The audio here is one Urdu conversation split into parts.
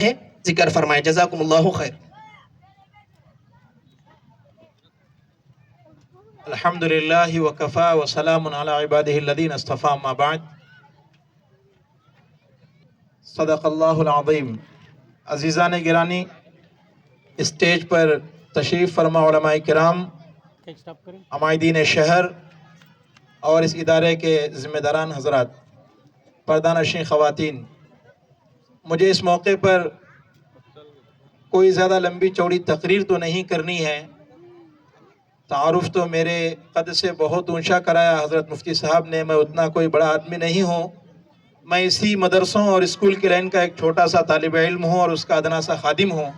ذکر فرمائے. جزاکم اللہ خیر. الحمدللہ وکفا وسلام علی عبادہ الذین اصطفیٰ اما بعد. صدق اللہ العظیم. عزیزان گرامی، اسٹیج پر تشریف فرما علماء کرام، عمائدین شہر اور اس ادارے کے ذمہ داران حضرات، پردہ نشین خواتین، مجھے اس موقع پر کوئی زیادہ لمبی چوڑی تقریر تو نہیں کرنی ہے. تعارف تو میرے قد سے بہت اونچا کرایا حضرت مفتی صاحب نے. میں اتنا کوئی بڑا آدمی نہیں ہوں. میں اسی مدرسوں اور اسکول کی لائن کا ایک چھوٹا سا طالب علم ہوں اور اس کا ادنا سا خادم ہوں.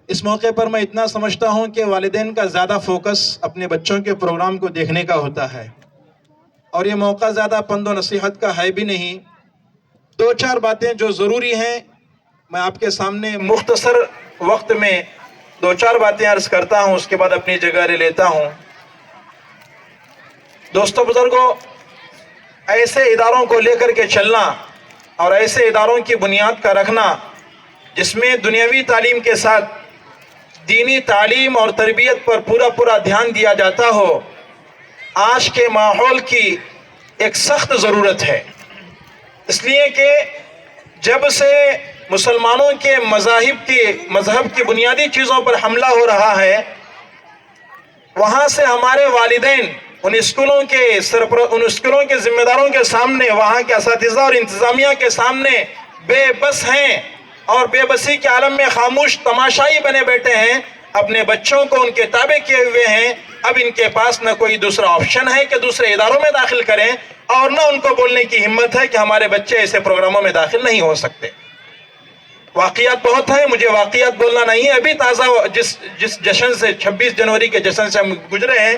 اس موقع پر میں اتنا سمجھتا ہوں کہ والدین کا زیادہ فوکس اپنے بچوں کے پروگرام کو دیکھنے کا ہوتا ہے، اور یہ موقع زیادہ پند و نصیحت کا ہے بھی نہیں. دو چار باتیں جو ضروری ہیں میں آپ کے سامنے مختصر وقت میں دو چار باتیں عرض کرتا ہوں، اس کے بعد اپنی جگہ لے لیتا ہوں. دوستو بزرگوں، ایسے اداروں کو لے کر کے چلنا اور ایسے اداروں کی بنیاد کا رکھنا جس میں دنیاوی تعلیم کے ساتھ دینی تعلیم اور تربیت پر پورا دھیان دیا جاتا ہو، آج کے ماحول کی ایک سخت ضرورت ہے. اس لیے کہ جب سے مسلمانوں کے مذہب کی بنیادی چیزوں پر حملہ ہو رہا ہے، وہاں سے ہمارے والدین ان اسکولوں کے ذمہ داروں کے سامنے، وہاں کے اساتذہ اور انتظامیہ کے سامنے بے بس ہیں اور بے بسی کے عالم میں خاموش تماشائی بنے بیٹھے ہیں. اپنے بچوں کو ان کے تابع کیے ہوئے ہیں. اب ان کے پاس نہ کوئی دوسرا آپشن ہے کہ دوسرے اداروں میں داخل کریں، اور نہ ان کو بولنے کی ہمت ہے کہ ہمارے بچے ایسے پروگراموں میں داخل نہیں ہو سکتے. واقعات بہت ہیں، مجھے واقعات بولنا نہیں ہے. ابھی تازہ جس جشن سے 26 جنوری کے جشن سے ہم گزرے ہیں،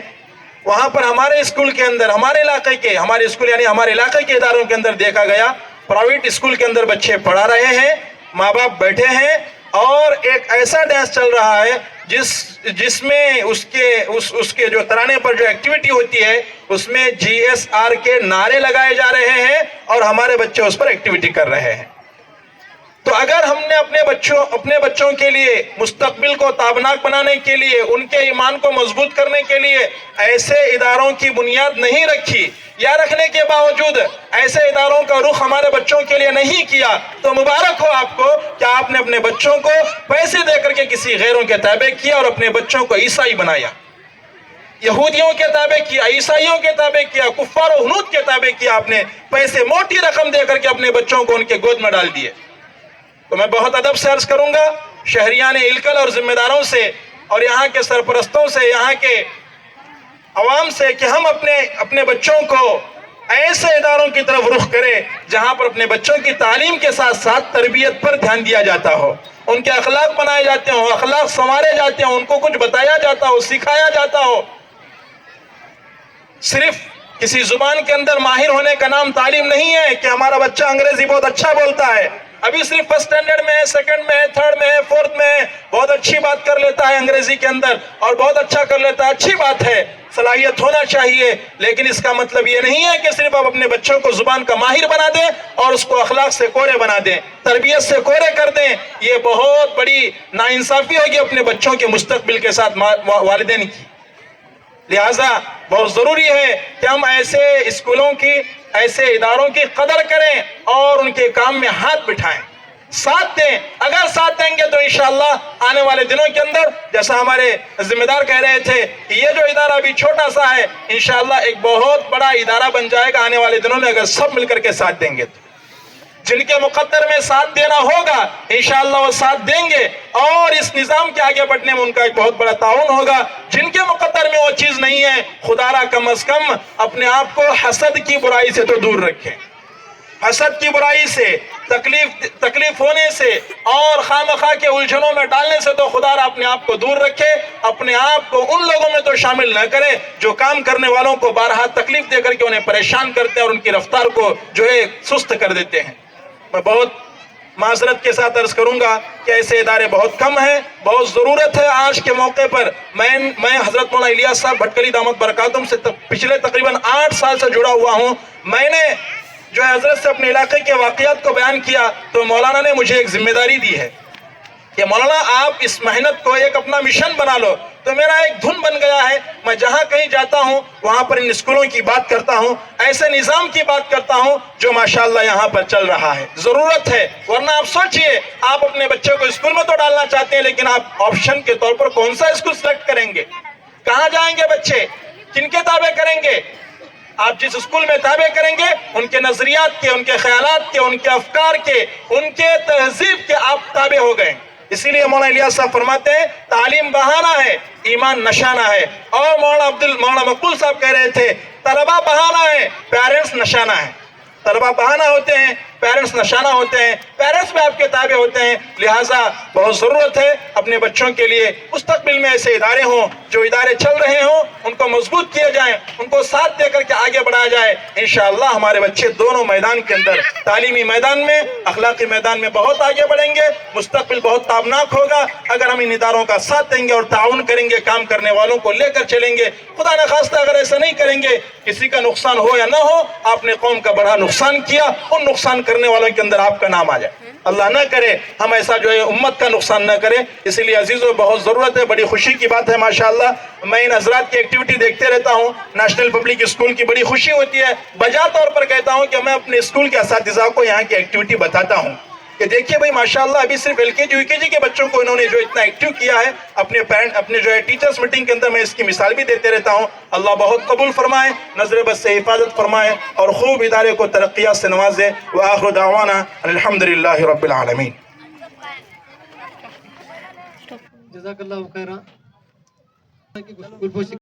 وہاں پر ہمارے اسکول کے اندر ہمارے علاقے کے اداروں کے اندر دیکھا گیا، پرائیویٹ اسکول کے اندر بچے پڑھا رہے ہیں، ماں باپ بیٹھے ہیں، اور ایک ایسا ڈانس چل رہا ہے جس میں اس کے جو ترانے پر جو ایکٹیویٹی ہوتی ہے، اس میں GSR کے نعرے لگائے جا رہے ہیں اور ہمارے بچے اس پر ایکٹیویٹی کر رہے ہیں. تو اگر ہم نے اپنے بچوں کے لیے مستقبل کو تابناک بنانے کے لیے، ان کے ایمان کو مضبوط کرنے کے لیے ایسے اداروں کی بنیاد نہیں رکھی، یا رکھنے کے باوجود ایسے اداروں کا رخ ہمارے بچوں کے لیے نہیں کیا، تو مبارک ہو آپ کو کہ آپ نے اپنے بچوں کو پیسے دے کر کے کسی غیروں کے تابع کیا اور اپنے بچوں کو عیسائی بنایا، یہودیوں کے تابع کیا، عیسائیوں کے تابع کیا، کفار و ہنود کے تابع کیا. آپ نے پیسے موٹی رقم دے کر کے اپنے بچوں کو ان کے گود میں ڈال دیے. تو میں بہت ادب سے عرض کروں گا شہریان الکل اور ذمہ داروں سے اور یہاں کے سرپرستوں سے، یہاں کے عوام سے، کہ ہم اپنے بچوں کو ایسے اداروں کی طرف رخ کریں جہاں پر اپنے بچوں کی تعلیم کے ساتھ ساتھ تربیت پر دھیان دیا جاتا ہو، ان کے اخلاق بنائے جاتے ہوں، اخلاق سنوارے جاتے ہوں، ان کو کچھ بتایا جاتا ہو، سکھایا جاتا ہو. صرف کسی زبان کے اندر ماہر ہونے کا نام تعلیم نہیں ہے کہ ہمارا بچہ انگریزی بہت اچھا بولتا ہے، ابھی صرف فرسٹ اسٹینڈرڈ میں ہے، سیکنڈ میں ہے، تھرڈ میں ہے، فورتھ میں ہے، بہت اچھی بات کر لیتا ہے انگریزی کے اندر اور بہت اچھا کر لیتا ہے. اچھی بات ہے، صلاحیت ہونا چاہیے، لیکن اس کا مطلب یہ نہیں ہے کہ صرف آپ اپنے بچوں کو زبان کا ماہر بنا دیں اور اس کو اخلاق سے کورے بنا دیں، تربیت سے کورے کر دیں. یہ بہت بڑی ناانصافی ہوگی اپنے بچوں کے مستقبل کے ساتھ والدین کی. لہٰذا بہت ضروری ہے کہ ہم ایسے اسکولوں کی، ایسے اداروں کی قدر کریں اور ان کے کام میں ہاتھ بٹھائیں، ساتھ دیں. اگر ساتھ دیں گے تو انشاءاللہ آنے والے دنوں کے اندر، جیسا ہمارے ذمہ دار کہہ رہے تھے کہ یہ جو ادارہ ابھی چھوٹا سا ہے، انشاءاللہ ایک بہت بڑا ادارہ بن جائے گا آنے والے دنوں میں، اگر سب مل کر کے ساتھ دیں گے تو. جن کے مقدر میں ساتھ دینا ہوگا انشاءاللہ وہ ساتھ دیں گے اور اس نظام کے آگے بڑھنے میں ان کا ایک بہت بڑا تعاون ہوگا. جن کے مقدر میں وہ چیز نہیں ہے، خدا را کم از کم اپنے آپ کو حسد کی برائی سے تو دور رکھیں. حسد کی برائی سے، تکلیف ہونے سے اور خامخواہ کے الجھنوں میں ڈالنے سے تو خدا را اپنے آپ کو دور رکھے. اپنے آپ کو ان لوگوں میں تو شامل نہ کرے جو کام کرنے والوں کو بارہا تکلیف دے کر کے انہیں پریشان کرتے ہیں اور ان کی رفتار کو جو ہے سست کر دیتے ہیں. میں بہت معذرت کے ساتھ عرض کروں گا کہ ایسے ادارے بہت کم ہیں، بہت ضرورت ہے. آج کے موقع پر میں حضرت مولانا الیاس صاحب بھٹکلی دامت برکاتہم سے پچھلے تقریباً 8 سال سے جڑا ہوا ہوں. میں نے جو ہے حضرت سے اپنے علاقے کے واقعات کو بیان کیا تو مولانا نے مجھے ایک ذمہ داری دی ہے کہ مولانا آپ اس محنت کو ایک اپنا مشن بنا لو. تو میرا ایک دھن بن گیا ہے, میں جہاں کہیں جاتا ہوں وہاں پر ان اسکولوں کی بات کرتا ہوں, ایسے نظام کی بات کرتا ہوں جو ماشاءاللہ یہاں پر چل رہا ہے. ضرورت ہے, ورنہ آپ سوچئے آپ اپنے بچے کو اسکول میں تو ڈالنا چاہتے ہیں لیکن آپ آپشن کے طور پر کون سا اسکول سلیکٹ کریں گے؟ کہاں جائیں گے بچے؟ کن کے تابع کریں گے؟ آپ جس اسکول میں تابع کریں گے ان کے نظریات کے, ان کے خیالات کے, ان کے افکار کے, ان کے تہذیب کے آپ تابع ہو گئے. اسی لیے مولانا الیاس صاحب فرماتے ہیں تعلیم بہانہ ہے, ایمان نشانہ ہے. اور مولانا مقبول صاحب کہہ رہے تھے طلبہ بہانہ ہے, پیرنٹس نشانہ ہے. طلبہ بہانہ ہوتے ہیں, پیرنٹس نشانہ ہوتے ہیں, پیرنٹس بھی آپ کے تابع ہوتے ہیں. لہٰذا بہت ضرورت ہے اپنے بچوں کے لیے مستقبل میں ایسے ادارے ہوں, جو ادارے چل رہے ہوں ان کو مضبوط کیے جائیں, ان کو ساتھ دے کر کے آگے بڑھایا جائے. انشاءاللہ ہمارے بچے دونوں میدان کے اندر, تعلیمی میدان میں, اخلاقی میدان میں بہت آگے بڑھیں گے. مستقبل بہت تابناک ہوگا اگر ہم ان اداروں کا ساتھ دیں گے اور تعاون کریں گے, کام کرنے والوں کو لے کر چلیں گے. خدا نخواستہ اگر ایسا نہیں کریں گے, کسی کا نقصان ہو یا نہ ہو, آپ نے قوم کا بڑا نقصان کیا, ان نقصان کرنے والوں کے اندر آپ کا نام آ جائے. اللہ نہ کرے ہم ایسا جو ہے امت کا نقصان نہ کرے. اسی لیے عزیزوں بہت ضرورت ہے, بڑی خوشی کی بات ہے ماشاءاللہ. میں ان حضرات کی ایکٹیویٹی دیکھتے رہتا ہوں, نیشنل پبلک اسکول کی بڑی خوشی ہوتی ہے. بجا طور پر کہتا ہوں کہ میں اپنے اسکول کے اساتذہ کو یہاں کی ایکٹیویٹی بتاتا ہوں کہ دیکھیے بھائی ماشاءاللہ ابھی صرف ایل کے جی یو کے جی کے بچوں کو انہوں نے جو اتنا ایکٹیو کیا ہے, اپنے جو ہے ٹیچرز میٹنگ کے اندر میں اس کی مثال بھی دیتے رہتا ہوں. اللہ بہت قبول فرمائے, نظر بد سے حفاظت فرمائے اور خوب ادارے کو ترقیات سے نوازے. وآخر دعوانا الحمدللہ رب العالمین. جزاک اللہ خیرہ.